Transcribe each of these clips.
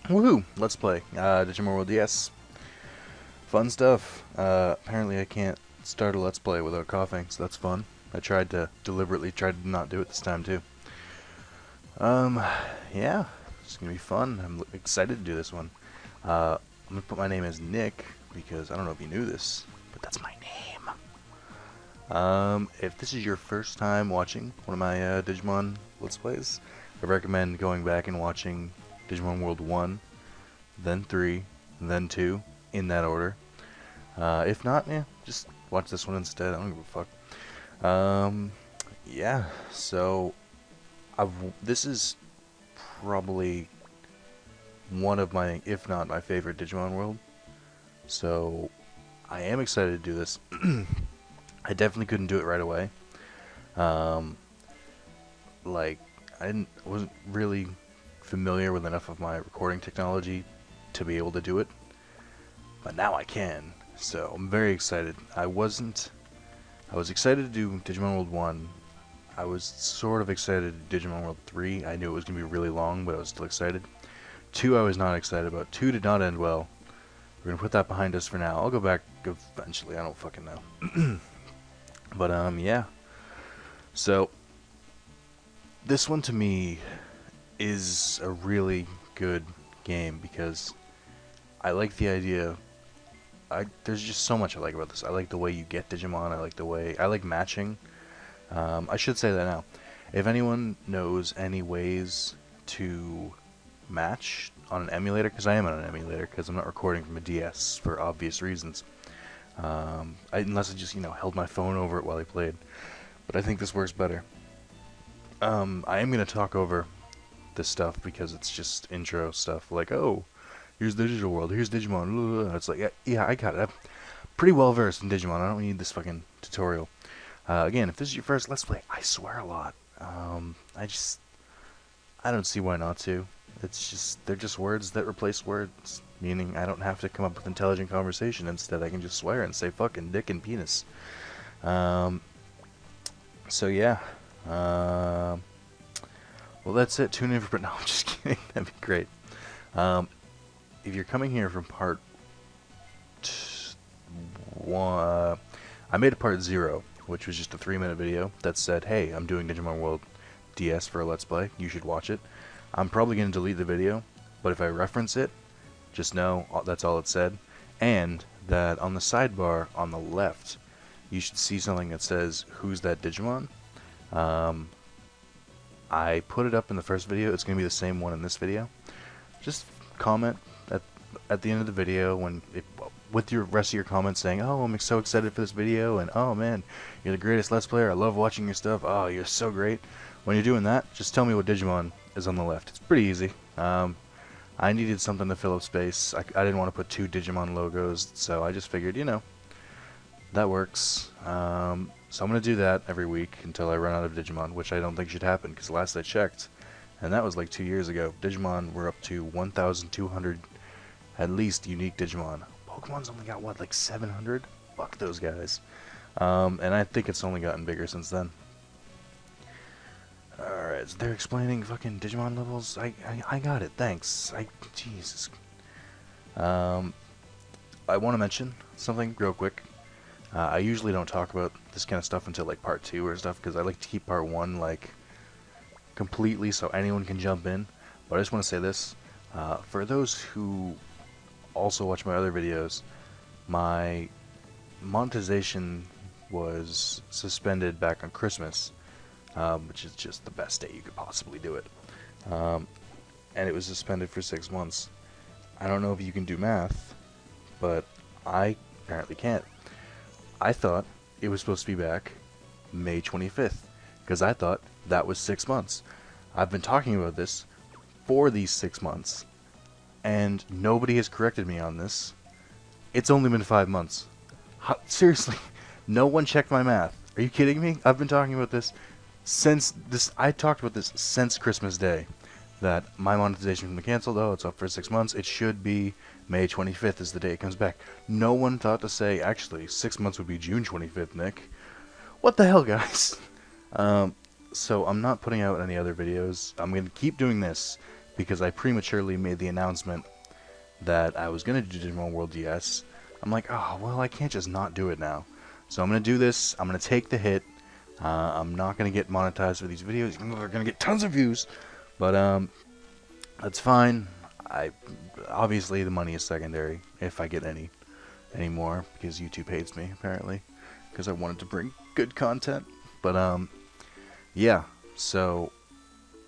Woohoo! Let's play Digimon World DS. Fun stuff. Apparently I can't start a Let's Play without coughing, so that's fun. I deliberately tried to not do it this time too. Yeah, it's gonna be fun. I'm excited to do this one. I'm gonna put my name as Nick, because I don't know if you knew this, but that's my name. If this is your first time watching one of my Digimon Let's Plays, I recommend going back and watching Digimon World 1, then 3, then 2, in that order. If not, yeah, just watch this one instead. I don't give a fuck. Yeah, so this is probably one of my, if not my favorite Digimon World. So I am excited to do this. I definitely couldn't do it right away. Like I wasn't really familiar with enough of my recording technology to be able to do it, but now I can, so I'm very excited. I was excited to do Digimon World 1. I was sort of excited to do Digimon World 3. I knew it was going to be really long, but I was still excited. 2 I was not excited about. 2 did not end well. We're going to put that behind us for now. I'll go back eventually, I don't fucking know. But yeah. So this one to me is a really good game because I like the idea. There's just so much I like about this. I like the way you get Digimon. I like matching. I should say that now. If anyone knows any ways to match on an emulator, because I am on an emulator, because I'm not recording from a DS for obvious reasons. Unless I just held my phone over it while I played. But I think this works better. I am going to talk over this stuff because it's just intro stuff, like, oh, here's the digital world, here's Digimon. It's like, yeah, I got it. I'm pretty well versed in Digimon. I don't need this fucking tutorial. Again, if this is your first Let's Play, I swear a lot. I don't see why not to. They're just words that replace words, meaning I don't have to come up with intelligent conversation. Instead, I can just swear and say fucking dick and penis. So yeah. Well, that's it. Tune in for... No, I'm just kidding. That'd be great. If you're coming here from part 1... I made a part 0, which was just a 3-minute video that said, hey, I'm doing Digimon World DS for a Let's Play. You should watch it. I'm probably going to delete the video, but if I reference it, just know that's all it said. And that on the sidebar on the left, you should see something that says, who's that Digimon? I put it up in the first video. It's going to be the same one in this video. Just comment at the end of the video with your rest of your comments saying, oh, I'm so excited for this video, and oh man, you're the greatest Let's Player, I love watching your stuff, oh, you're so great. When you're doing that, just tell me what Digimon is on the left. It's pretty easy. I needed something to fill up space. I didn't want to put 2 Digimon logos, so I just figured, that works. So I'm going to do that every week until I run out of Digimon, which I don't think should happen, because last I checked, and that was like 2 years ago, Digimon were up to 1,200 at least unique Digimon. Pokemon's only got, what, like 700? Fuck those guys. And I think it's only gotten bigger since then. Alright, so they're explaining fucking Digimon levels. I got it, thanks. Jesus. I want to mention something real quick. I usually don't talk about this kind of stuff until like part 2 or stuff, because I like to keep part 1 like completely so anyone can jump in. But I just want to say this, for those who also watch my other videos, my monetization was suspended back on Christmas, which is just the best day you could possibly do it. And it was suspended for 6 months. I don't know if you can do math, but I apparently can't. I thought it was supposed to be back May 25th, because I thought that was 6 months. I've been talking about this for these 6 months, and nobody has corrected me on this. It's only been 5 months. Seriously, no one checked my math. Are you kidding me? I've been talking about this since I talked about this since Christmas Day. that my monetization from the canceled, oh, it's up for 6 months. It should be May 25th is the day it comes back. No one thought to say, actually, 6 months would be June 25th, Nick. What the hell, guys? So I'm not putting out any other videos. I'm going to keep doing this because I prematurely made the announcement that I was going to do Digimon World DS. I'm like, oh, well, I can't just not do it now. So I'm going to do this. I'm going to take the hit. I'm not going to get monetized for these videos. Even though they're going to get tons of views. But that's fine. Obviously, the money is secondary, if I get any more, because YouTube hates me, apparently, because I wanted to bring good content. But, yeah, so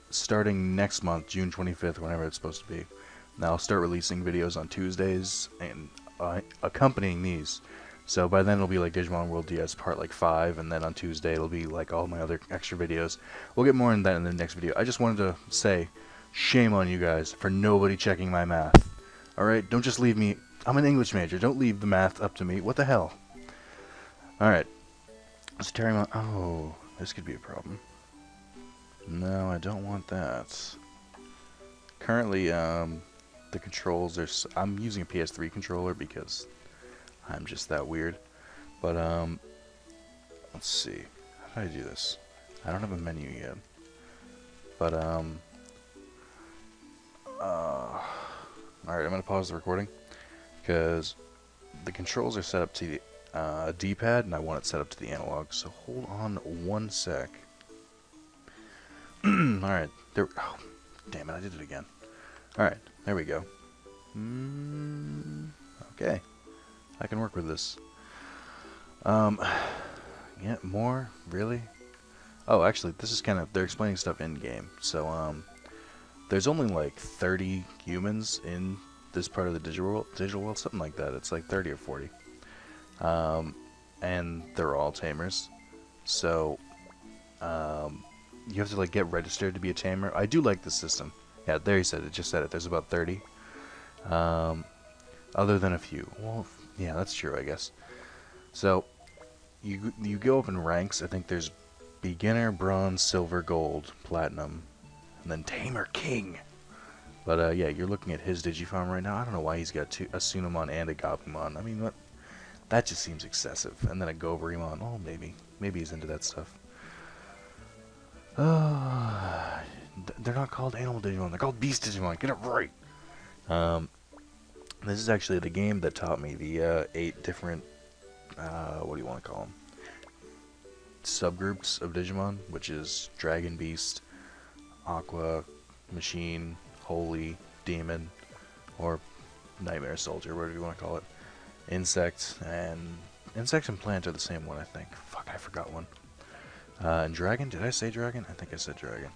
starting next month, June 25th, whenever it's supposed to be, now I'll start releasing videos on Tuesdays and accompanying these. So by then it'll be like Digimon World DS part like 5, and then on Tuesday it'll be like all my other extra videos. We'll get more into that in the next video. I just wanted to say, shame on you guys for nobody checking my math. Alright, don't just leave me, I'm an English major, don't leave the math up to me. What the hell? Alright, let's tear him out. Oh, this could be a problem. No, I don't want that. Currently, the controls are... I'm using a PS3 controller because I'm just that weird. But, let's see. How do I do this? I don't have a menu yet. But, alright, I'm going to pause the recording because the controls are set up to the D-pad, and I want it set up to the analog. So hold on one sec. Alright, there... Oh, damn it, I did it again. Alright, there we go. Okay. I can work with this. Yeah, more? Really? Oh, actually, this is kind of... They're explaining stuff in-game. So, there's only like 30 humans in this part of the digital world. Something like that. It's like 30 or 40. And they're all tamers. So, you have to like get registered to be a tamer. I do like the system. Yeah, there he said it. Just said it. There's about 30. Other than a few. Well, yeah, that's true, I guess. So, you go up in ranks. I think there's beginner, bronze, silver, gold, platinum, and then tamer king. But yeah, you're looking at his Digifarm right now. I don't know why he's got a Sunamon and a Gabumon. I mean, what? That just seems excessive. And then a Goburimon. Oh, maybe he's into that stuff. They're not called Animal Digimon. They're called Beast Digimon. Get it right. This is actually the game that taught me the 8 different, what do you want to call them? Subgroups of Digimon, which is Dragon, Beast, Aqua, Machine, Holy, Demon, or Nightmare Soldier, whatever you want to call it. Insect and Plant are the same one, I think. Fuck, I forgot one. And Dragon, did I say Dragon? I think I said Dragon.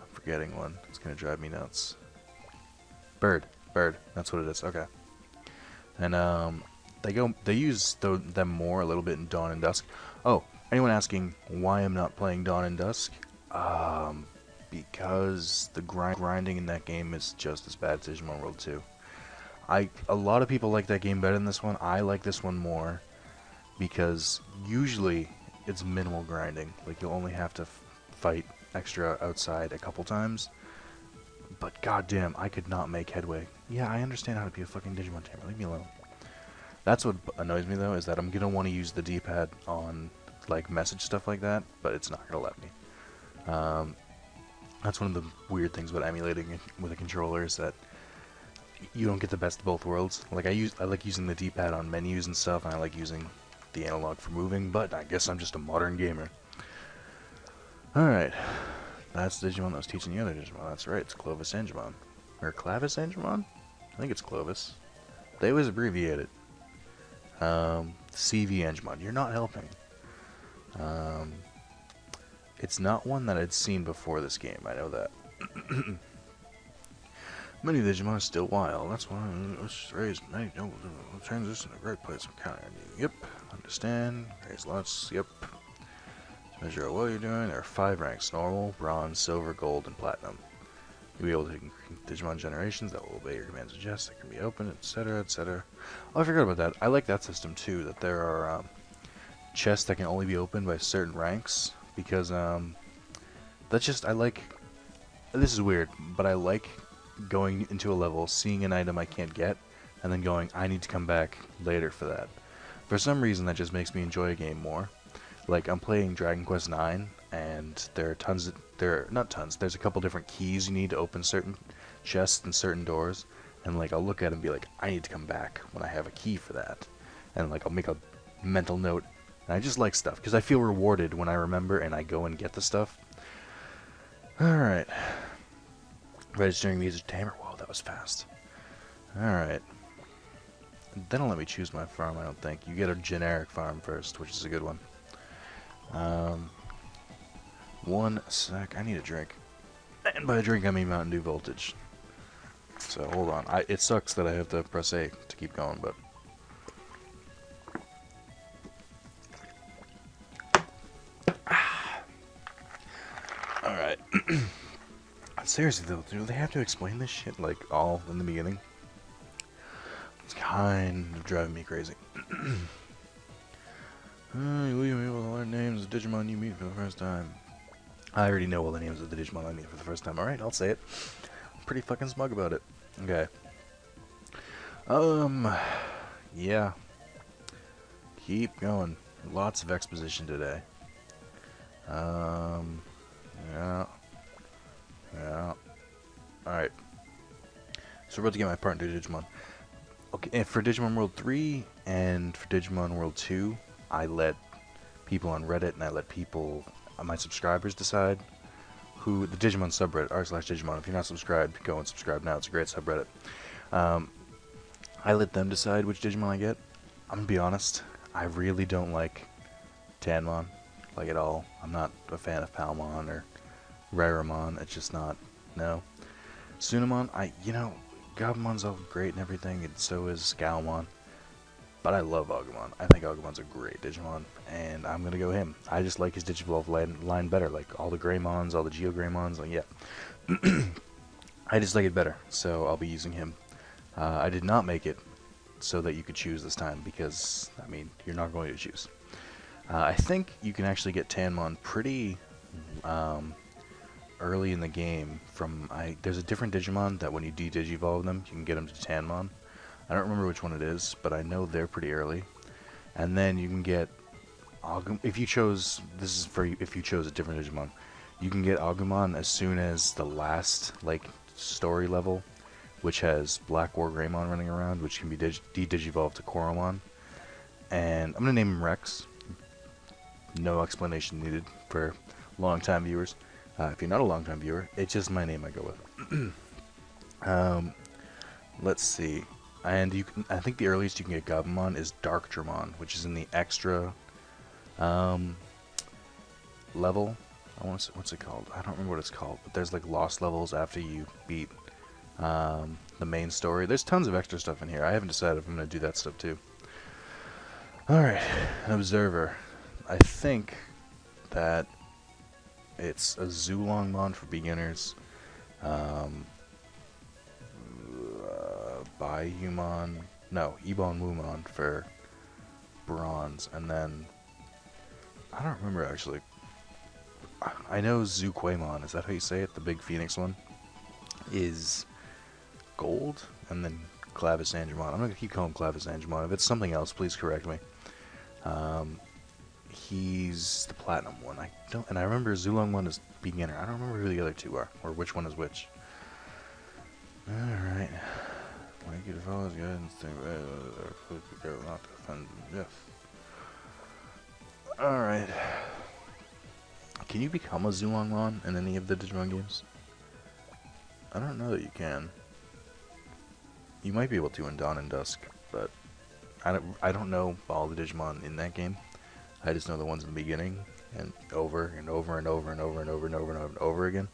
I'm forgetting one. It's gonna drive me nuts. Bird, that's what it is. Okay. And they use them more a little bit in Dawn and Dusk. Oh, anyone asking why I'm not playing Dawn and Dusk? Because the grinding in that game is just as bad as Digimon World 2. A lot of people like that game better than this one. I like this one more because usually it's minimal grinding. Like, you'll only have to fight extra outside a couple times. But goddamn, I could not make headway. Yeah, I understand how to be a fucking Digimon tamer. Leave me alone. That's what annoys me, though, is that I'm going to want to use the D-pad on, like, message stuff like that, but it's not going to let me. That's one of the weird things about emulating with a controller is that you don't get the best of both worlds. Like, I like using the D-pad on menus and stuff, and I like using the analog for moving, but I guess I'm just a modern gamer. Alright. That's the Digimon that was teaching the other Digimon. That's right, it's Clovis Angemon. Or Clavis Angemon? I think it's Clovis. They always abbreviate it. CV Angemon. You're not helping. It's not one that I'd seen before this game, I know that. Many Digimon are still wild. That's why let's raise many noble transition a great place of kind. Yep. Understand. Raise lots. Yep. To measure how well you're doing, there are 5 ranks: normal, bronze, silver, gold, and platinum. You'll be able to take Digimon generations that will obey your commands and gesture, that can be opened, etc., etc. Oh, I forgot about that. I like that system too, that there are chests that can only be opened by certain ranks, because that's just, I like this is weird, but I like going into a level, seeing an item I can't get, and then going, I need to come back later for that. For some reason, that just makes me enjoy a game more. Like, I'm playing Dragon Quest IX, and there's a couple different keys you need to open certain chests and certain doors, and like, I'll look at it and be like, I need to come back when I have a key for that. And like, I'll make a mental note, and I just like stuff, because I feel rewarded when I remember and I go and get the stuff. Alright. Registering the user tamer. Whoa, that was fast. Alright. They don't let me choose my farm, I don't think. You get a generic farm first, which is a good one. One sec. I need a drink. And by a drink, I mean Mountain Dew Voltage. So, hold on. It sucks that I have to press A to keep going, but... Alright. Seriously, though, do they have to explain this shit, like, all in the beginning? It's kind of driving me crazy. You leave me with all the names of Digimon you meet for the first time. I already know all the names of the Digimon I meet for the first time. Alright, I'll say it. I'm pretty fucking smug about it. Okay. Yeah. Keep going. Lots of exposition today. Yeah. Alright. So we're about to get my partner Digimon. Okay, and for Digimon World 3 and for Digimon World 2, I let people on Reddit and I let people, my subscribers, decide who, the Digimon subreddit, r/Digimon. If you're not subscribed, go and subscribe now. It's a great subreddit. I let them decide which Digimon I get. I'm gonna be honest, I really don't like Tanmon, like at all. I'm not a fan of Palmon or Raramon. It's just not, no. Sunamon, Gabumon's all great and everything, and so is Scalmon. But I love Agumon. I think Agumon's a great Digimon, and I'm gonna go him. I just like his Digivolve line better, like all the Greymons, all the Geogreymons, like, yeah. I just like it better, so I'll be using him. I did not make it so that you could choose this time, because, I mean, you're not going to choose. I think you can actually get Tanmon pretty early in the game from, there's a different Digimon that when you de-Digivolve them, you can get them to Tanmon. I don't remember which one it is, but I know they're pretty early. And then you can get Agumon, if you chose, this is for if you chose a different Digimon, you can get Agumon as soon as the last, like, story level, which has Black War Greymon running around, which can be de-Digivolved to Koromon. And I'm going to name him Rex. No explanation needed for long-time viewers. If you're not a long-time viewer, it's just my name I go with. Let's see. And I think the earliest you can get Gabumon is Darkdramon, which is in the extra level. What's it called? I don't remember what it's called, but there's like lost levels after you beat the main story. There's tons of extra stuff in here. I haven't decided if I'm going to do that stuff too. Alright, an Observer. I think that it's a Zulongmon for beginners. Bayumon, no, Ebon Wumon for bronze, and then I don't remember actually. I know Zuquaemon, is that how you say it? The big phoenix one is gold, and then Clavicandramon. I'm gonna keep calling him Clavicandramon. If it's something else, please correct me. He's the platinum one. I remember Zulongmon is beginner. I don't remember who the other two are, or which one is which. Alright. Like you to follow his guidance, think be careful not to offend Jeff. Alright. Can you become a Zulongmon in any of the Digimon games? I don't know that you can. You might be able to in Dawn and Dusk, but I don't know all the Digimon in that game. I just know the ones in the beginning, and over and over and over and over and over and over and over and over again.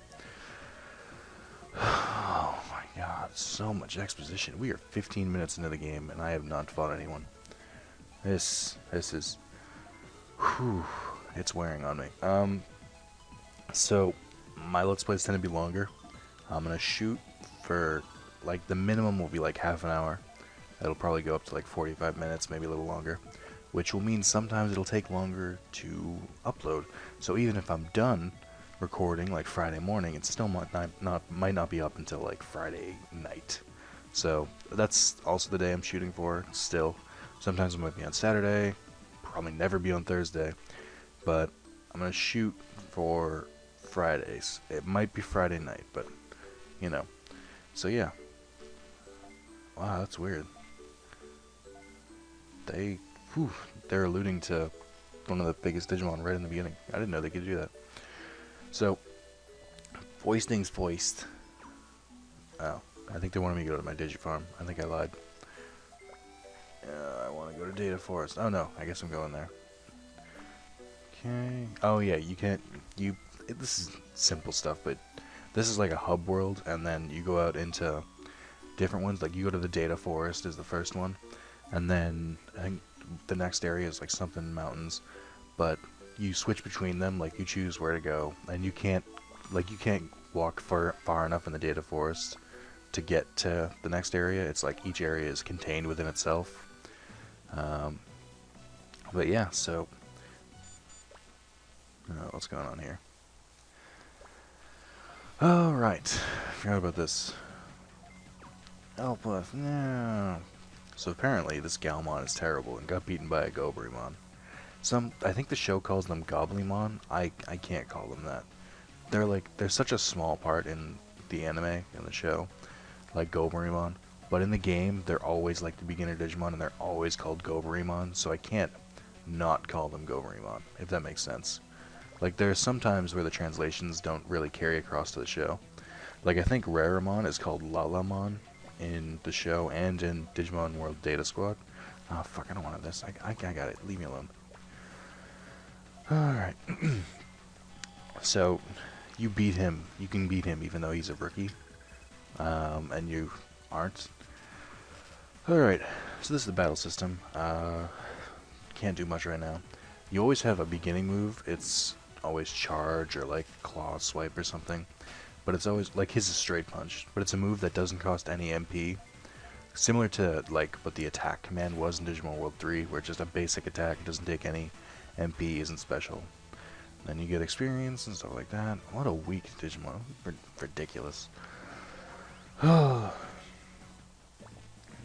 Oh my god, so much exposition. We are 15 minutes into the game, and I have not fought anyone. This is... Whew, it's wearing on me. So, my Let's Plays tend to be longer. I'm gonna shoot for, like, the minimum will be like half an hour. It'll probably go up to like 45 minutes, maybe a little longer. Which will mean sometimes it'll take longer to upload. So even if I'm done recording like Friday morning, it still might not be up until like Friday night. So that's also the day I'm shooting for still. Sometimes it might be on Saturday, probably never be on Thursday, but I'm gonna shoot for Fridays. It might be Friday night, but you know. So yeah. Wow, that's weird. They're alluding to one of the biggest Digimon right in the beginning. I didn't know they could do that. So, foisting's foist. Oh, I think they wanted me to go to my Digifarm. I think I lied. I want to go to Data Forest. Oh no, I guess I'm going there. Okay. Oh yeah, you can't. This is simple stuff, but this is like a hub world, and then you go out into different ones. Like you go to the Data Forest is the first one, and then I think the next area is like something mountains, but you switch between them. Like you choose where to go, and you can't walk far enough in the Data Forest to get to the next area. It's like each area is contained within itself. But yeah, so what's going on here? Oh right, forgot about this. Help us, no. So apparently this Galmon is terrible and got beaten by a Goburumon. I think the show calls them Goblimon. I can't call them that. They're such a small part in the anime, in the show, like Goburumon. But in the game, they're always like the beginner Digimon, and they're always called Goburumon, so I can't not call them Goburumon, if that makes sense. Like, there's some times where the translations don't really carry across to the show. Like, I think Raramon is called Lalamon in the show and in Digimon World Data Squad. Oh, fuck, I don't want this. I got it. Leave me alone. Alright. So, you beat him. You can beat him even though he's a rookie. And you aren't. Alright, so this is the battle system. Can't do much right now. You always have a beginning move. It's always charge or like claw swipe or something. But it's always, like his is straight punch. But it's a move that doesn't cost any MP. Similar to like what the attack command was in Digimon World 3, where it's just a basic attack, it doesn't take any MP, isn't special. Then you get experience and stuff like that. What a weak Digimon. Ridiculous.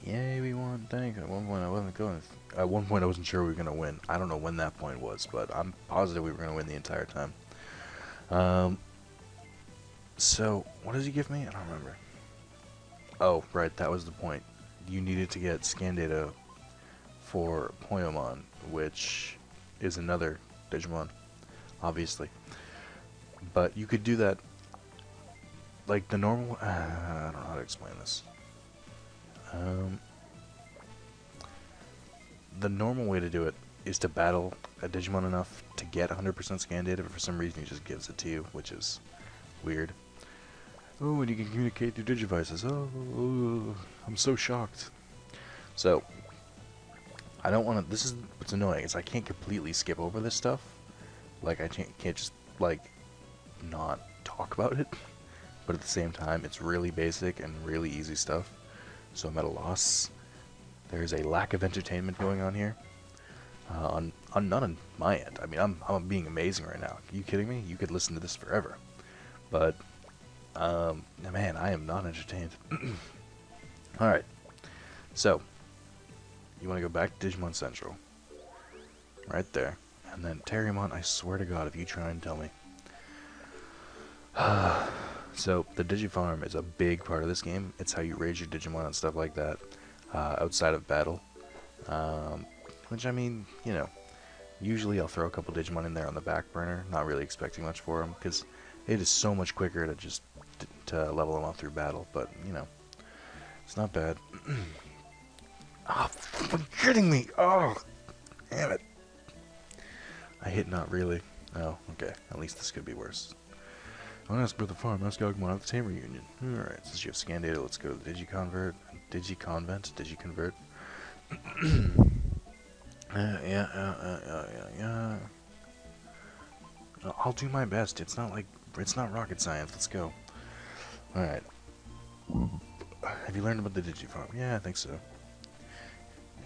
Yay, we won. Thanks. At one point I wasn't going. At one point I wasn't sure we were gonna win. I don't know when that point was, but I'm positive we were gonna win the entire time. So what does he give me? I don't remember. Oh, right, that was the point. You needed to get scan data for Poyomon, which is another Digimon, obviously. But you could do that like the normal. I don't know how to explain this. The normal way to do it is to battle a Digimon enough to get 100% scan data, but for some reason he just gives it to you, which is weird. Oh, and you can communicate through Digivices. Oh, I'm so shocked. So, I don't want to. This is what's annoying, is I can't completely skip over this stuff. Like, I can't just, like, not talk about it. But at the same time, it's really basic and really easy stuff. So I'm at a loss. There's a lack of entertainment going on here. Not on my end. I mean, I'm being amazing right now. Are you kidding me? You could listen to this forever. But, man, I am not entertained. Alright. So, you want to go back to Digimon Central. Right there. And then Terriermon, I swear to God, if you try and tell me. So, the Digifarm is a big part of this game. It's how you raise your Digimon and stuff like that, outside of battle. Which, I mean, you know, usually I'll throw a couple Digimon in there on the back burner, not really expecting much for them, because it is so much quicker to just to level them up through battle, but, you know, it's not bad. Oh, for kidding me! Oh, damn it. I hit not really. Oh, okay, at least this could be worse. I want to ask about the farm. Ask Agumon at the Tamer Reunion. Alright, since you have scan data, let's go to the Digiconvert. Digiconvert. Yeah. I'll do my best. It's not rocket science. Let's go. Alright. Have you learned about the Digifarm? Yeah, I think so.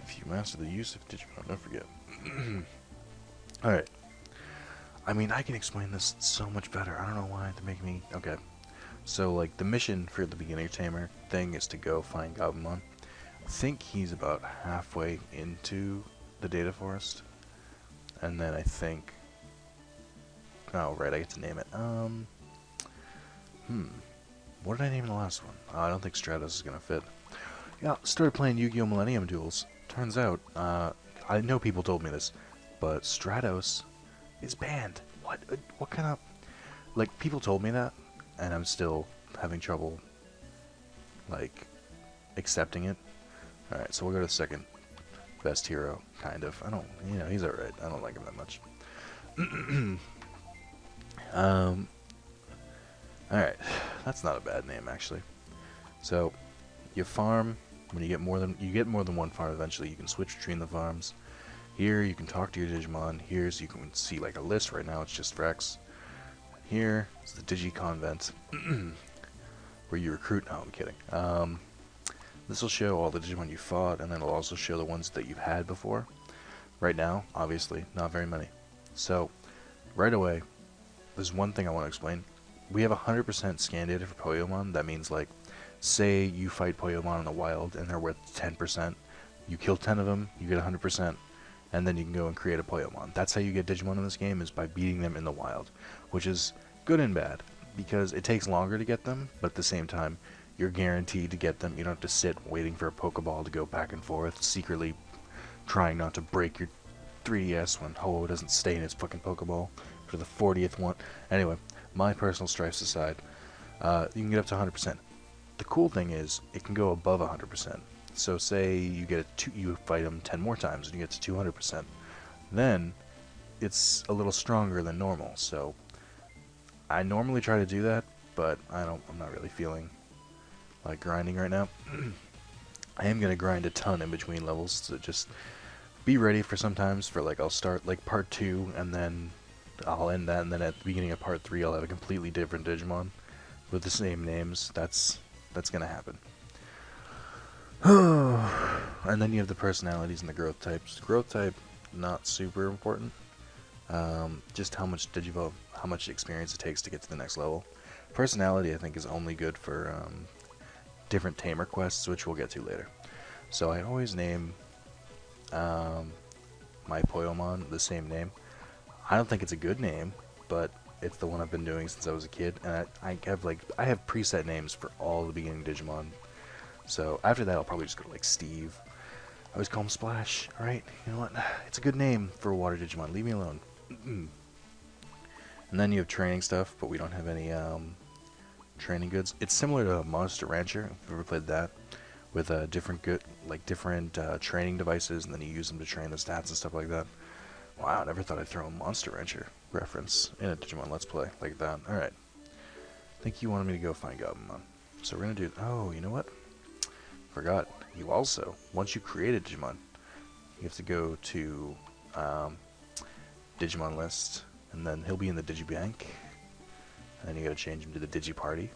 If you master the use of Digimon, don't forget. Alright. I mean, I can explain this so much better. I don't know why they're making me... Okay. So, like, the mission for the beginner tamer thing is to go find Gabumon. I think he's about halfway into the data forest. And then I think... Oh, right, I get to name it. What did I name the last one? I don't think Stratos is going to fit. Yeah, started playing Yu-Gi-Oh! Millennium Duels. Turns out, I know people told me this, but Stratos is banned. What kind of... Like, people told me that, and I'm still having trouble, like, accepting it. Alright, so we'll go to the second best hero, kind of. I don't, you know, he's alright. I don't like him that much. Alright, that's not a bad name, actually. So, you farm. When you get more than one farm eventually, you can switch between the farms. Here, you can talk to your Digimon. Here's you can see like a list. Right now, it's just Rex. Here is the Digiconvent, where you recruit. No, I'm kidding. This will show all the Digimon you fought, and then it'll also show the ones that you've had before. Right now, obviously, not very many. So, right away, there's one thing I want to explain. We have 100% scan data for Poyomon. That means, like, say you fight Poyomon in the wild, and they're worth 10%. You kill 10 of them, you get 100%, and then you can go and create a Poyomon. That's how you get Digimon in this game, is by beating them in the wild, which is good and bad, because it takes longer to get them, but at the same time, you're guaranteed to get them. You don't have to sit waiting for a Pokeball to go back and forth, secretly trying not to break your 3DS when Ho-Oh doesn't stay in its fucking Pokeball for the 40th one. Anyway, my personal strifes aside, you can get up to 100%. The cool thing is, it can go above 100%. So say you you fight them 10 more times and you get to 200%. Then, it's a little stronger than normal. So, I normally try to do that, but I'm not really feeling like grinding right now. I am gonna grind a ton in between levels to just be ready for sometimes for like I'll start like part 2 and then I'll end that, and then at the beginning of part 3 I'll have a completely different Digimon with the same names. That's gonna happen. And then you have the personalities and the growth types. Growth type, not super important. Just how much experience it takes to get to the next level. Personality, I think, is only good for different tamer quests, which we'll get to later. So I always name my Poyomon the same name. I don't think it's a good name, but it's the one I've been doing since I was a kid, and I have preset names for all the beginning Digimon. So after that, I'll probably just go to like Steve. I always call him Splash. All right, you know what? It's a good name for a water Digimon. Leave me alone. And then you have training stuff, but we don't have any training goods. It's similar to Monster Rancher, if you've ever played that, with different training devices, and then you use them to train the stats and stuff like that. Wow, I never thought I'd throw a Monster Rancher reference in a Digimon Let's Play like that. Alright. I think you wanted me to go find Gabumon. So we're gonna do... Oh, you know what? Forgot. You also, once you create a Digimon, you have to go to Digimon list, and then he'll be in the Digibank, and then you gotta change him to the Digiparty,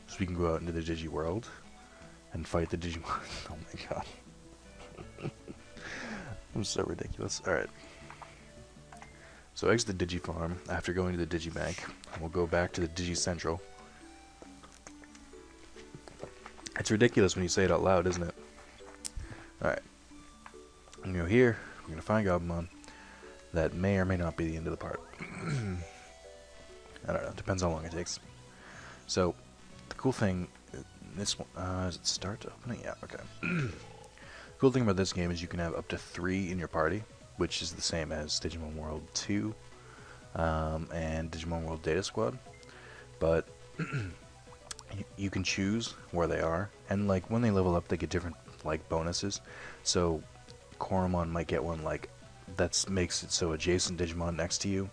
so we can go out into the Digi World and fight the Digimon. Oh my god. I'm so ridiculous. Alright. So exit the Digifarm after going to the Digibank, and we'll go back to the Digi Central. It's ridiculous when you say it out loud, isn't it? Alright. I'm gonna go here, I'm gonna find Gabumon. That may or may not be the end of the part. I don't know, depends how long it takes. So, the cool thing, this one, does it start opening? Yeah, okay. The cool thing about this game is you can have up to 3 in your party, which is the same as Digimon World 2 and Digimon World Data Squad. But you can choose where they are, and like when they level up they get different like bonuses. So Koromon might get one like that makes it so adjacent Digimon next to you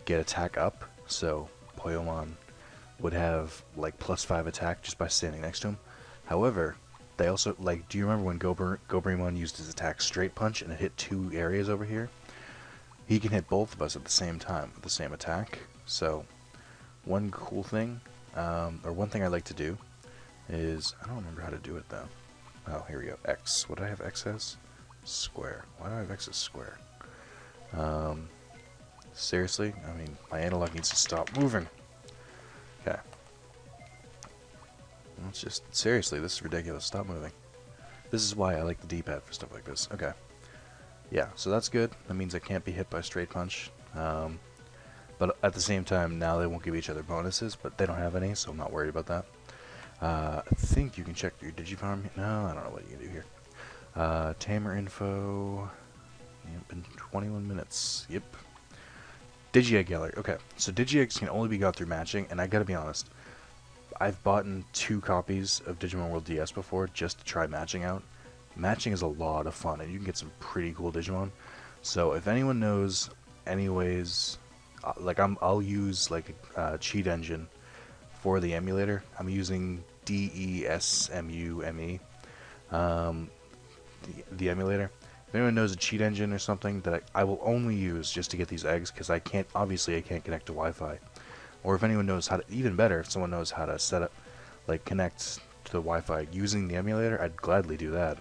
get attack up, so Poyomon would have like +5 attack just by standing next to him. However, they also, like, do you remember when Goburimon used his attack Straight Punch and it hit 2 areas over here? He can hit both of us at the same time with the same attack. So one cool thing, or one thing I like to do is, I don't remember how to do it though. Oh, here we go. X. What do I have X as? Square. Why do I have X as square? Seriously? I mean, my analog needs to stop moving. Okay. It's just, seriously, this is ridiculous. Stop moving. This is why I like the D-pad for stuff like this. Okay. Yeah, so that's good. That means I can't be hit by straight punch. But at the same time, now they won't give each other bonuses, but they don't have any, so I'm not worried about that. I think you can check your Digifarm. No, I don't know what you can do here. Tamer info. Yep, been 21 minutes. Yep. Digi-Egg Gallery. Okay, so Digi-Eggs can only be got through matching, and I gotta be honest. I've bought 2 copies of Digimon World DS before just to try matching out. Matching is a lot of fun, and you can get some pretty cool Digimon. So if anyone knows any ways, like I'll use like a cheat engine for the emulator. I'm using DESMUME, the emulator. If anyone knows a cheat engine or something that I will only use just to get these eggs, because I can't connect to Wi-Fi. Or if anyone knows how to, even better, if someone knows how to set up, like connect to the Wi-Fi using the emulator, I'd gladly do that.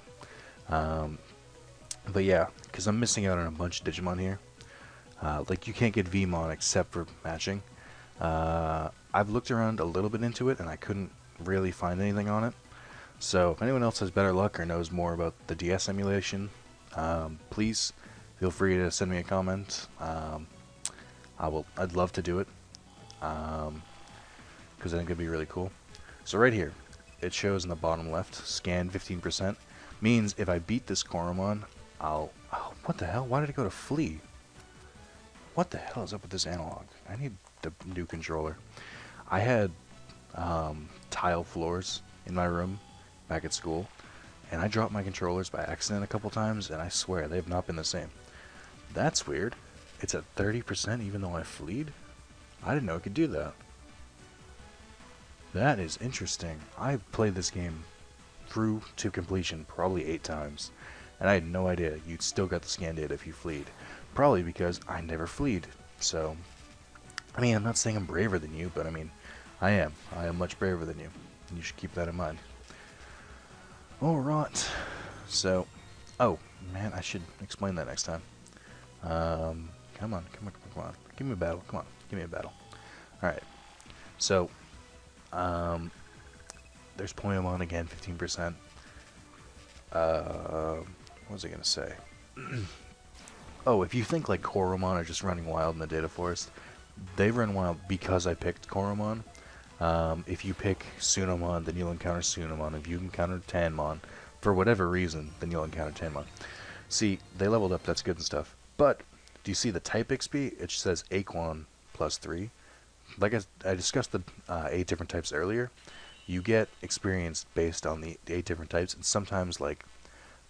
But yeah, because I'm missing out on a bunch of Digimon here. Like you can't get Vmon except for matching. I've looked around a little bit into it and I couldn't really find anything on it. So if anyone else has better luck or knows more about the DS emulation, please feel free to send me a comment. I'd love to do it, because I think it'd be really cool. So right here, it shows in the bottom left, scan 15%, means if I beat this Koromon, oh, what the hell? Why did it go to flee? What the hell is up with this analog? I need the new controller. I had tile floors in my room back at school, and I dropped my controllers by accident a couple times, and I swear they have not been the same. That's weird. It's at 30% even though I fleed? I didn't know it could do that. That is interesting. I played this game through to completion probably 8 times, and I had no idea you'd still got the scan data if you fleed. Probably because I never fleed. So, I mean, I'm not saying I'm braver than you, but I mean, I am. I am much braver than you. And you should keep that in mind. Alright. So, oh, man, I should explain that next time. Come on. Give me a battle. Come on, give me a battle. Alright. So, there's Poyamon again, 15%. What was I gonna say? Oh, if you think like Koromon are just running wild in the data forest, they run wild because I picked Koromon. If you pick Sunomon, then you'll encounter Sunomon. If you encounter Tanmon, for whatever reason, then you'll encounter Tanmon. See, they leveled up, that's good and stuff. But, do you see the type XP? It says Aquan plus 3. Like I discussed the 8 different types earlier, you get experience based on the 8 different types, and sometimes, like,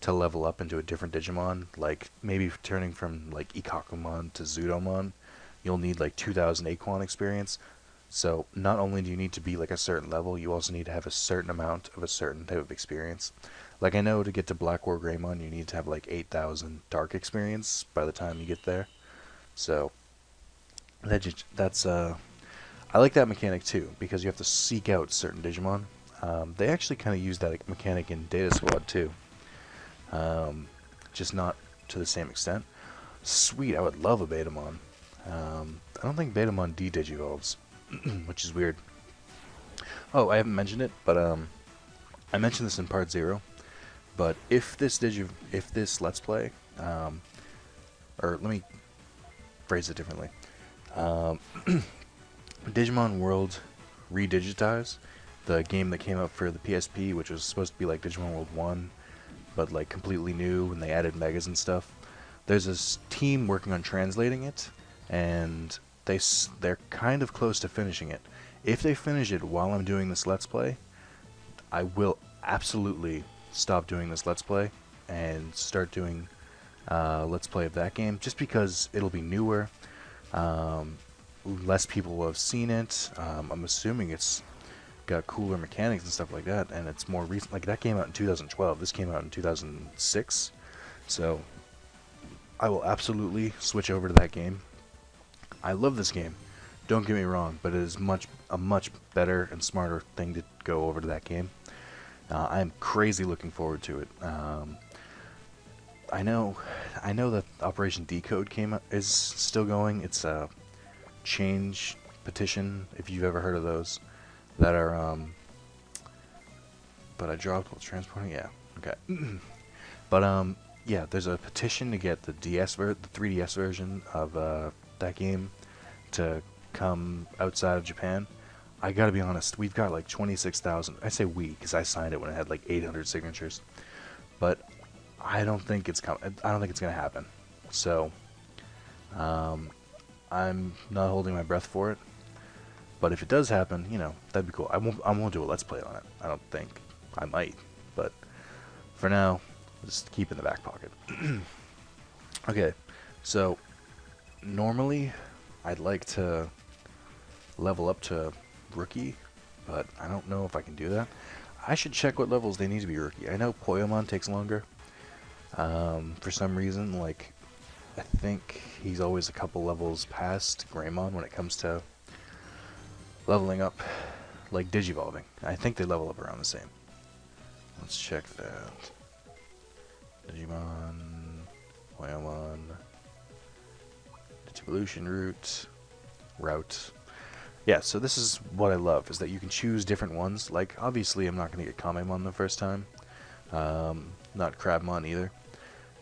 to level up into a different Digimon, like, maybe turning from, like, Ikakumon to Zudomon, you'll need, like, 2,000 Aquan experience. So, not only do you need to be, like, a certain level, you also need to have a certain amount of a certain type of experience. Like, I know to get to Black War Greymon, you need to have, like, 8,000 Dark experience by the time you get there. So, that's, I like that mechanic, too, because you have to seek out certain Digimon. They actually kind of use that mechanic in Data Squad, too. Just not to the same extent. Sweet, I would love a Betamon. I don't think Betamon de-digivolves, which is weird. Oh, I haven't mentioned it, but I mentioned this in part 0. But if this Let's Play, or let me phrase it differently. Digimon World Redigitize, the game that came out for the PSP, which was supposed to be like Digimon World 1, but like completely new, and they added megas and stuff. There's this team working on translating it, and they're kind of close to finishing it. If they finish it while I'm doing this Let's Play, I will absolutely stop doing this Let's Play and start doing Let's Play of that game, just because it'll be newer. Less people will have seen it. I'm assuming it's got cooler mechanics and stuff like that, and it's more recent. Like, that came out in 2012. This came out in 2006. So, I will absolutely switch over to that game. I love this game. Don't get me wrong, but it is a much better and smarter thing to go over to that game. I am crazy looking forward to it. I know that Operation Decode is still going. It's a change petition, if you've ever heard of those, that are but I dropped while transporting. Yeah, okay. But yeah, there's a petition to get the the 3DS version of that game to come outside of Japan. I gotta be honest, we've got like 26,000. I say we because I signed it when it had like 800 signatures, but I don't think it's I don't think it's gonna happen. So I'm not holding my breath for it. But if it does happen, you know, that'd be cool. I won't do a let's play on it. I don't think. I might, but for now, just keep in the back pocket. Okay, so normally I'd like to level up to rookie, but I don't know if I can do that. I should check what levels they need to be rookie. I know Poyamon takes longer. For some reason, like, I think he's always a couple levels past Greymon when it comes to leveling up, like Digivolving. I think they level up around the same. Let's check that. Digimon, Poyamon, Digivolution route. Yeah, so this is what I love, is that you can choose different ones. Like, obviously I'm not going to get Kamemon the first time. Not Crabmon either.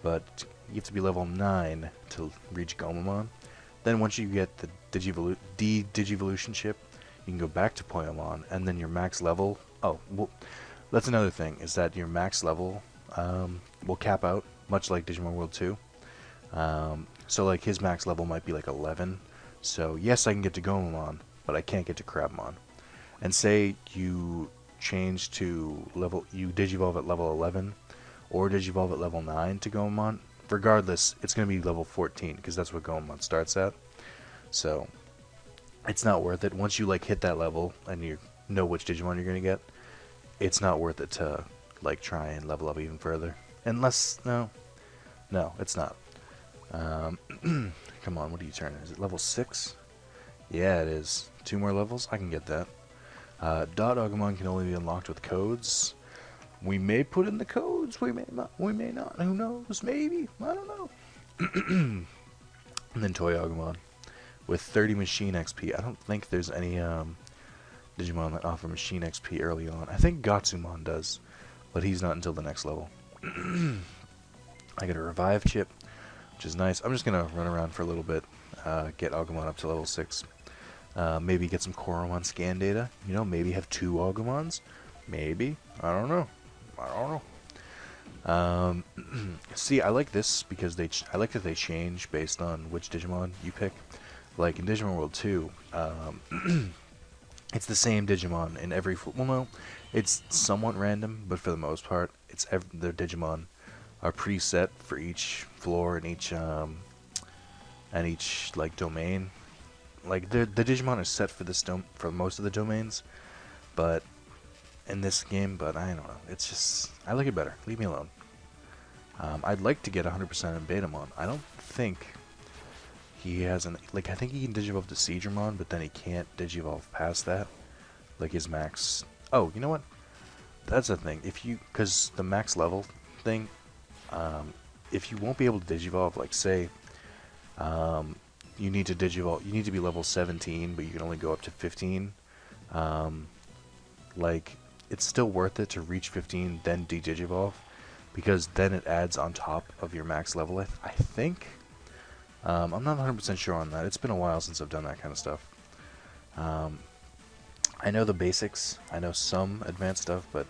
But you have to be level 9 to reach Gomamon. Then once you get the Digivolution chip, you can go back to Poyamon, and then your max level... Oh, well, that's another thing, is that your max level will cap out, much like Digimon World 2. So, like, his max level might be, like, 11. So, yes, I can get to Gomamon, but I can't get to Crabmon. And say you change to you Digivolve at level 11, or Digivolve at level 9 to Gomamon. Regardless, it's going to be level 14, because that's what Gomamon starts at. So, it's not worth it. Once you, like, hit that level, and you know which Digimon you're going to get, it's not worth it to, like, try and level up even further. Unless, no, it's not. Come on, what are you turning? Is it level 6? Yeah, it is. 2 more levels? I can get that. Dot Agumon can only be unlocked with codes. We may put in the codes, we may not. Who knows? Maybe. I don't know. And then Toy Agumon with 30 machine XP. I don't think there's any Digimon that offer machine XP early on. I think Gatsumon does, but he's not until the next level. I get a revive chip, which is nice. I'm just gonna run around for a little bit, get Agumon up to level 6. Maybe get some Koromon scan data. You know, maybe have 2 Agumons. Maybe. I don't know. See, I like this because I like that they change based on which Digimon you pick. Like in Digimon World 2, it's the same Digimon in every... Well, no, it's somewhat random, but for the most part, their Digimon are preset for each floor and each like domain. Like the Digimon are set for for most of the domains, but in this game, but I don't know. It's just I like it better. Leave me alone. I'd like to get 100% in Betamon. I don't think he has an I think he can Digivolve to Seedramon, but then he can't Digivolve past that. Like his max. Oh, you know what? That's the thing. Because the max level thing, if you won't be able to Digivolve, like say, you need to Digivolve. You need to be level 17, but you can only go up to 15. Like it's still worth it to reach 15, then de-Digivolve, because then it adds on top of your max level. I think. I'm not 100% sure on that. It's been a while since I've done that kind of stuff. I know the basics. I know some advanced stuff, but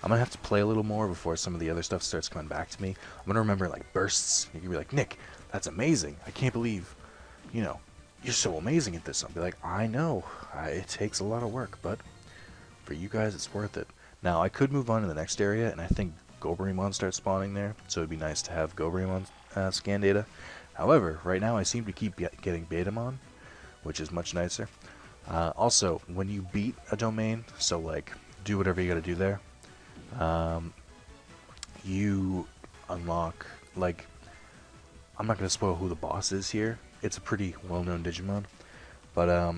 I'm gonna have to play a little more before some of the other stuff starts coming back to me. I'm gonna remember like bursts. You can be like, Nick, that's amazing. I can't believe, you know, you're so amazing at this. I'll be like, I know. It takes a lot of work, but for you guys, it's worth it. Now, I could move on to the next area, and I think Goburimon starts spawning there, so it'd be nice to have Goburimon scan data. However, right now I seem to keep getting Betamon, which is much nicer. Also, when you beat a domain, so like, do whatever you gotta do there, you unlock, like, I'm not gonna spoil who the boss is here. It's a pretty well-known Digimon, but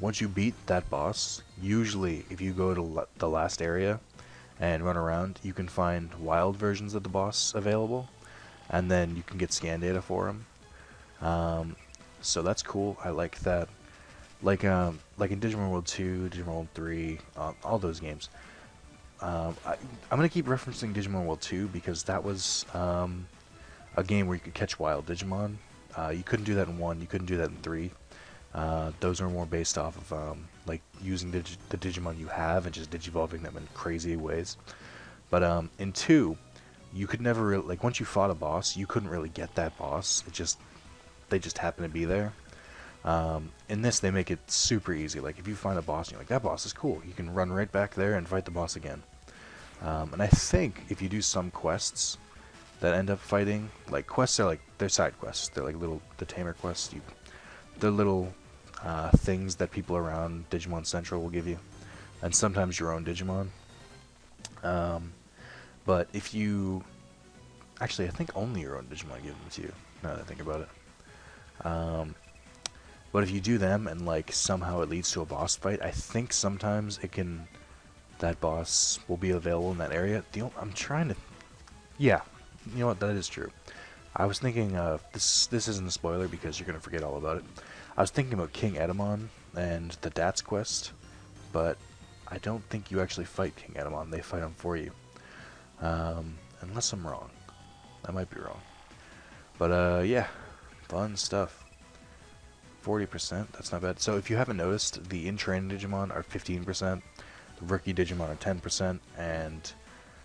once you beat that boss, usually if you go to the last area and run around, you can find wild versions of the boss available, and then you can get scan data for them. So that's cool. I like that. Like in Digimon World 2, Digimon World 3, all those games. I'm gonna keep referencing Digimon World 2 because that was a game where you could catch wild Digimon. You couldn't do that in 1. You couldn't do that in 3. Those are more based off of like using the Digimon you have and just digivolving them in crazy ways. But in 2, you could never really, like, once you fought a boss, you couldn't really get that boss. They just happen to be there. In this, they make it super easy. Like, if you find a boss and you're like, that boss is cool, you can run right back there and fight the boss again. And I think if you do some quests that end up fighting, like, quests are like, they're side quests. They're like the tamer quests. They're little things that people around Digimon Central will give you. And sometimes your own Digimon. But if you... Actually, I think only your own Digimon give them to you, now that I think about it. But if you do them and, like, somehow it leads to a boss fight, I think sometimes that boss will be available in that area. I'm trying to... Yeah, you know what, that is true. I was thinking, this isn't a spoiler because you're going to forget all about it. I was thinking about King Edamon and the Dats quest, but I don't think you actually fight King Edamon. They fight him for you. Unless I'm wrong. I might be wrong. But, yeah, fun stuff. 40%, that's not bad. So if you haven't noticed, the in-training Digimon are 15%, the rookie Digimon are 10%, and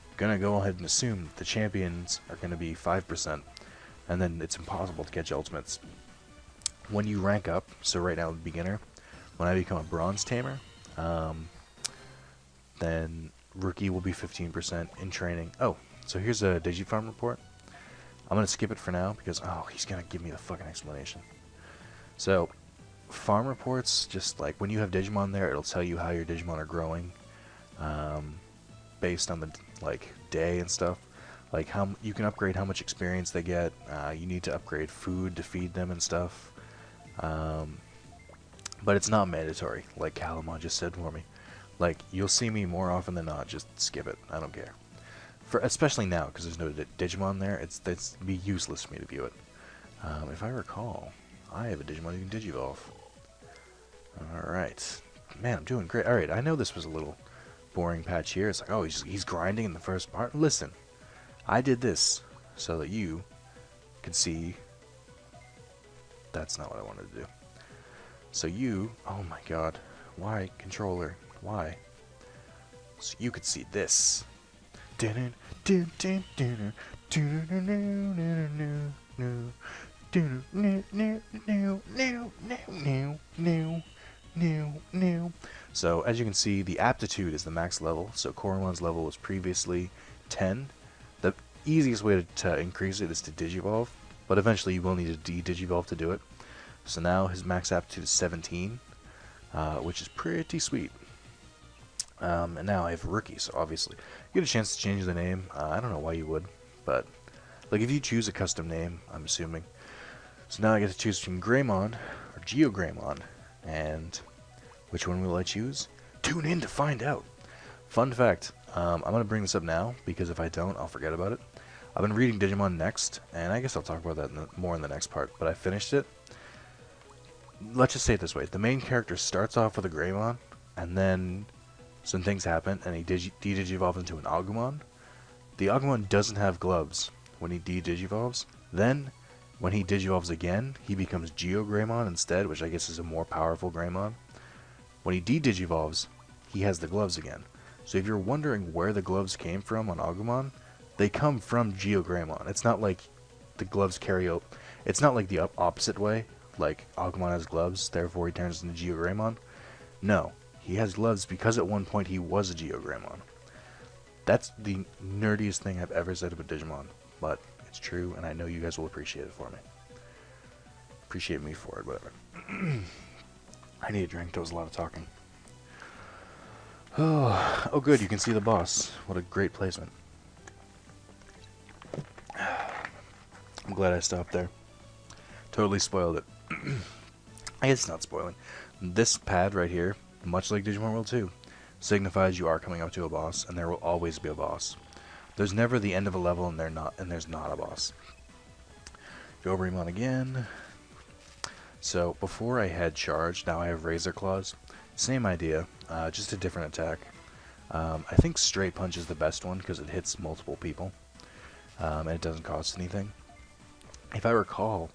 I'm gonna go ahead and assume the champions are gonna be 5%, and then it's impossible to catch ultimates. When you rank up, so right now, the beginner, when I become a bronze tamer, then rookie will be 15% in training. Oh, so here's a Digifarm report. I'm gonna skip it for now because, oh, he's gonna give me the fucking explanation. So, farm reports, just like when you have Digimon there, it'll tell you how your Digimon are growing, based on the day and stuff. Like how you can upgrade how much experience they get. You need to upgrade food to feed them and stuff. But it's not mandatory, like Calamon just said for me. Like, you'll see me more often than not, just skip it. I don't care. Especially now, because there's no Digimon there, it'd be useless for me to view it. If I recall, I have a Digimon you can Digivolve. Alright. Man, I'm doing great. Alright, I know this was a little boring patch here. It's like, oh, he's grinding in the first part. Listen, I did this so that you could see that's not what I wanted to do. So you, oh my god, why, controller, why? So you could see this. So as you can see, the aptitude is the max level. So Korumon's level was previously 10. The easiest way to increase it is to Digivolve, but eventually you will need to de-Digivolve to do it. So now his max aptitude is 17, which is pretty sweet. And now I have a rookie, so obviously you get a chance to change the name. I don't know why you would, but like if you choose a custom name, I'm assuming. So now I get to choose between Greymon or GeoGreymon, and which one will I choose? Tune in to find out. Fun fact, I'm going to bring this up now, because if I don't, I'll forget about it. I've been reading Digimon Next, and I guess I'll talk about that more in the next part, but I finished it. Let's just say it this way. The main character starts off with a Greymon, and then some things happen, and he de-digivolves into an Agumon. The Agumon doesn't have gloves when he de-digivolves. Then, when he digivolves again, he becomes GeoGreymon instead, which I guess is a more powerful Greymon. When he de-digivolves, he has the gloves again. So if you're wondering where the gloves came from on Agumon, they come from GeoGreymon. It's not like the gloves carry out. It's not like the opposite way, like Agumon has gloves, therefore he turns into GeoGreymon. No, he has gloves because at one point he was a GeoGreymon. That's the nerdiest thing I've ever said about Digimon, but it's true, and I know you guys will appreciate it for me. Appreciate me for it, whatever. I need a drink, that was a lot of talking. Oh, good, you can see the boss. What a great placement. I'm glad I stopped there. Totally spoiled it. I guess it's not spoiling. This pad right here, much like Digimon World 2, signifies you are coming up to a boss, and there will always be a boss. There's never the end of a level and there's not a boss. Gobrimon again. So before I had Charge, now I have Razor Claws. Same idea, just a different attack. I think Straight Punch is the best one because it hits multiple people, and it doesn't cost anything. If I recall,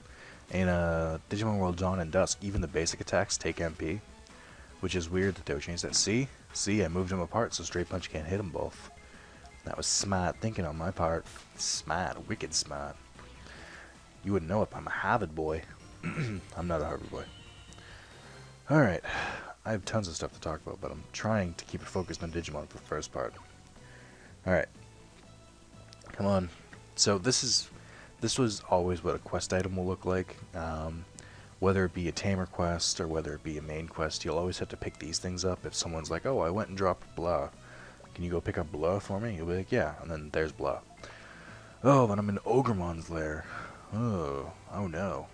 in Digimon World Dawn and Dusk, even the basic attacks take MP, which is weird that they would change that. See, I moved them apart so Straight Punch can't hit them both. That was smart thinking on my part. Smart, wicked smart. You wouldn't know it, I'm a Harvard boy. I'm not a Harvard boy. Alright, I have tons of stuff to talk about, but I'm trying to keep it focused on Digimon for the first part. Alright. Come on. So this was always what a quest item will look like. Whether it be a tamer quest or whether it be a main quest, you'll always have to pick these things up. If someone's like, oh, I went and dropped blah. Can you go pick up blah for me? You'll be like, yeah, and then there's blah. Oh, but I'm in Ogremon's lair. Oh no.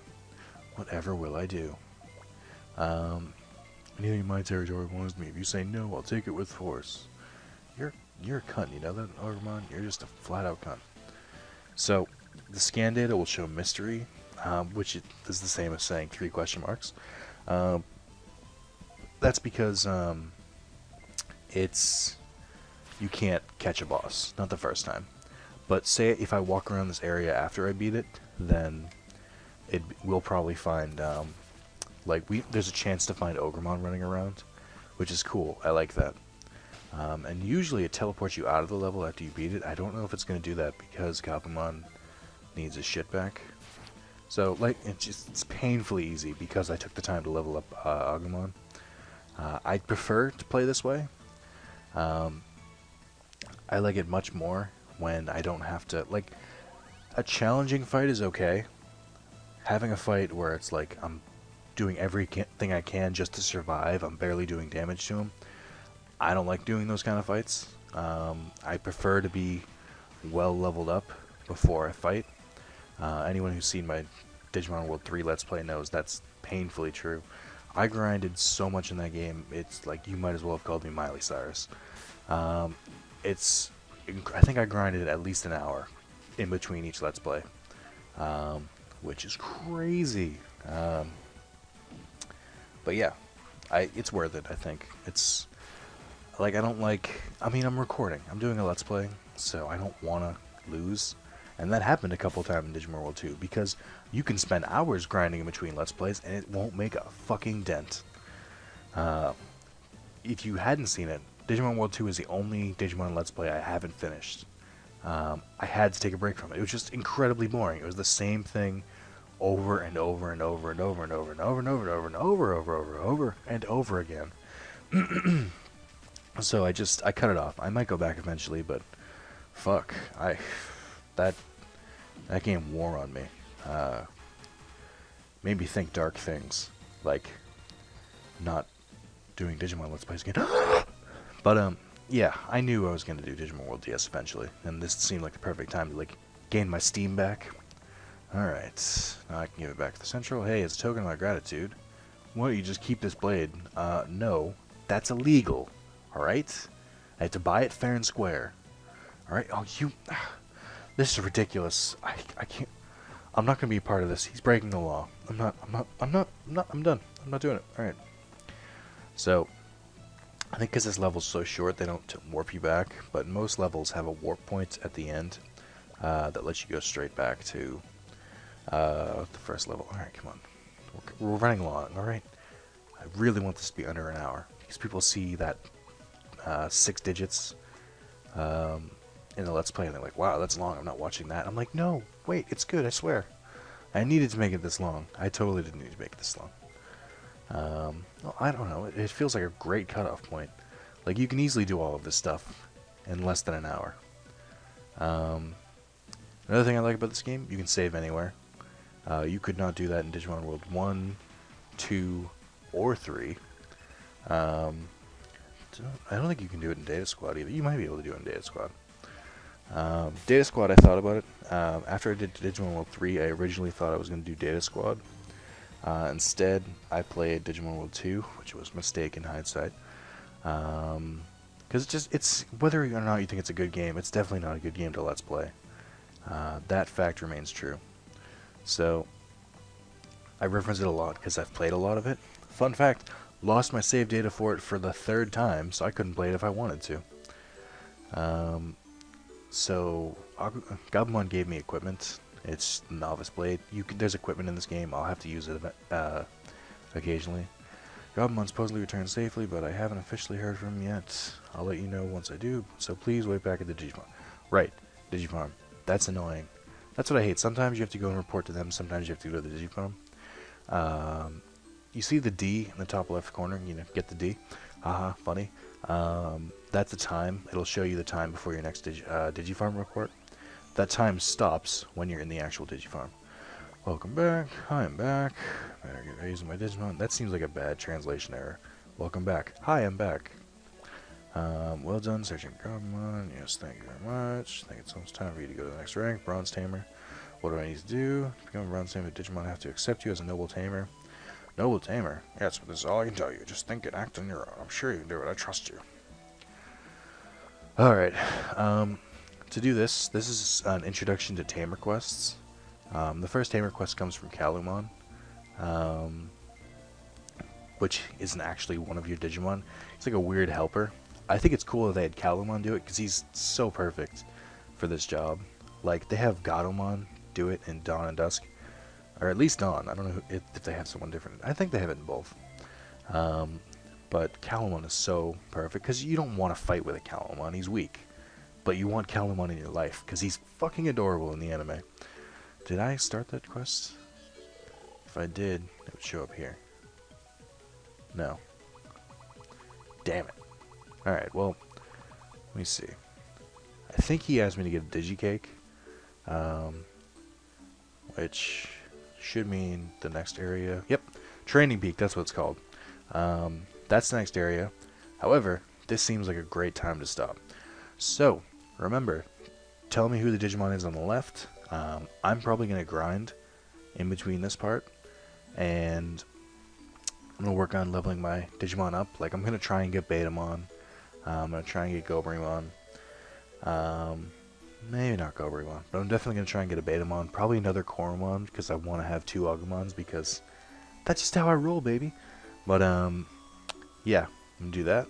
Whatever will I do? Anything in my territory warns me. If you say no, I'll take it with force. You're a cunt, you know that, Ogremon? You're just a flat-out cunt. So, the scan data will show mystery, which is the same as saying 3 question marks. That's because you can't catch a boss, not the first time. But say if I walk around this area after I beat it, then we'll probably find there's a chance to find Ogremon running around, which is cool. I like that. And usually it teleports you out of the level after you beat it. I don't know if it's going to do that because Gabumon needs his shit back. So, it's painfully easy because I took the time to level up Agumon. I prefer to play this way. I like it much more when I don't have to, a challenging fight is okay. Having a fight where it's like I'm doing everything I can just to survive, I'm barely doing damage to him, I don't like doing those kind of fights. I prefer to be well leveled up before I fight. Anyone who's seen my Digimon World 3 Let's Play knows that's painfully true. I grinded so much in that game, it's like you might as well have called me Miley Cyrus. I think I grinded at least an hour in between each Let's Play, which is crazy. But yeah, it's worth it, I think. It's I'm recording. I'm doing a Let's Play, so I don't want to lose. And that happened a couple times in Digimon World 2, because you can spend hours grinding in between Let's Plays, and it won't make a fucking dent. If you hadn't seen it, Digimon World 2 is the only Digimon Let's Play I haven't finished. I had to take a break from it. It was just incredibly boring. It was the same thing over and over and over and over and over and over and over and over and over and over again. So I cut it off. I might go back eventually, but fuck, that game wore on me. Made me think dark things, like not doing Digimon Let's Plays again. But yeah, I knew I was gonna do Digimon World DS eventually, and this seemed like the perfect time to gain my steam back. Alright, now I can give it back to the central. Hey, it's a token of my gratitude. Why don't you just keep this blade? No, that's illegal. Alright? I had to buy it fair and square. Alright? Oh, this is ridiculous. I can't. I'm not gonna be a part of this. He's breaking the law. I'm done. I'm not doing it. Alright. So, I think because this level's so short, they don't warp you back, but most levels have a warp point at the end that lets you go straight back to the first level. Alright, come on. We're running long, alright? I really want this to be under an hour, because people see that 6 digits in the Let's Play, and they're like, wow, that's long, I'm not watching that. I'm like, no, wait, it's good, I swear. I needed to make it this long. I totally didn't need to make it this long. Well, I don't know, it feels like a great cutoff point. Like, you can easily do all of this stuff in less than an hour. Another thing I like about this game, you can save anywhere. You could not do that in Digimon World 1, 2, or 3. I don't think you can do it in Data Squad either. You might be able to do it in Data Squad. Data Squad, I thought about it. After I did Digimon World 3, I originally thought I was going to do Data Squad. Instead, I played Digimon World 2, which was a mistake in hindsight. Because it's whether or not you think it's a good game, it's definitely not a good game to Let's Play. That fact remains true. So I reference it a lot because I've played a lot of it. Fun fact, lost my save data for it for the 3rd time, so I couldn't play it if I wanted to. So Gabumon gave me equipment. It's Novice Blade. There's equipment in this game. I'll have to use it occasionally. Gabumon supposedly returned safely, but I haven't officially heard from him yet. I'll let you know once I do, so please wait back at the Digimon. Right, Digifarm. That's annoying. That's what I hate. Sometimes you have to go and report to them, sometimes you have to go to the Digifarm. You see the D in the top left corner, get the D. Haha, funny. That's the time. It'll show you the time before your next Digifarm report. That time stops when you're in the actual Digifarm. Welcome back. Hi, I'm back. Better get using my Digimon. That seems like a bad translation error. Welcome back. Hi, I'm back. Well done searching Gabumon. Yes, thank you very much. I think it's almost time for you to go to the next rank. Bronze Tamer. What do I need to do? To become a Bronze Tamer, Digimon have to accept you as a Noble Tamer. Noble Tamer? Yes, but this is all I can tell you. Just think and act on your own. I'm sure you can do it. I trust you. Alright. To do this is an introduction to Tamer quests. The first Tamer quest comes from Kalumon, which isn't actually one of your Digimon. He's like a weird helper. I think it's cool that they had Kalumon do it, because he's so perfect for this job. Like, they have Gatomon do it in Dawn and Dusk. Or at least Dawn. I don't know if they have someone different. I think they have it in both. But Kalumon is so perfect, because you don't want to fight with a Kalumon. He's weak. But you want Kalumon in your life, because he's fucking adorable in the anime. Did I start that quest? If I did, it would show up here. No. Damn it. Alright, well, let me see. I think he asked me to get a Digicake, which should mean the next area. Yep, Training Peak, that's what it's called. That's the next area. However, this seems like a great time to stop. So, remember, tell me who the Digimon is on the left. I'm probably going to grind in between this part, and I'm going to work on leveling my Digimon up. Like, I'm going to try and get Betamon. I'm going to try and get Gobrimon. Maybe not Gobrimon, but I'm definitely going to try and get a Betamon. Probably another Koromon, because I want to have 2 Agumons, because that's just how I roll, baby. But, yeah, I'm going to do that.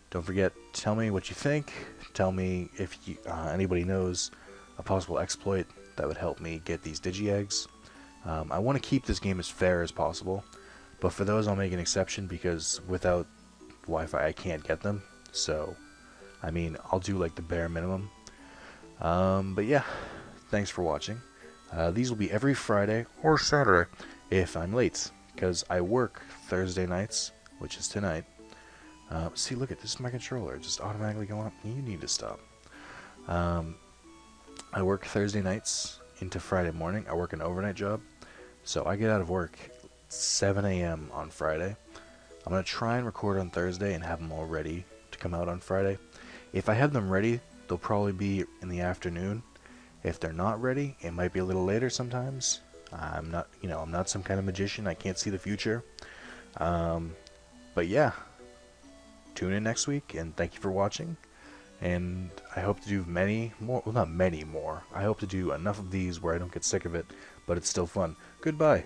Don't forget, tell me what you think. Tell me if anybody knows a possible exploit that would help me get these Digi-Eggs. I want to keep this game as fair as possible, but for those I'll make an exception, because without Wi-Fi I can't get them. So, I mean, I'll do like the bare minimum. But yeah, thanks for watching. These will be every Friday or Saturday if I'm late, because I work Thursday nights, which is tonight. See, look at this is my controller, just automatically going up. You need to stop. I work Thursday nights into Friday morning. I work an overnight job, so I get out of work 7 a.m. on Friday. I'm going to try and record on Thursday and have them all ready to come out on Friday. If I have them ready, they'll probably be in the afternoon. If they're not ready, it might be a little later sometimes. I'm not some kind of magician. I can't see the future. But yeah, tune in next week, and thank you for watching. And I hope to do many more, well, not many more. I hope to do enough of these where I don't get sick of it, but it's still fun. Goodbye.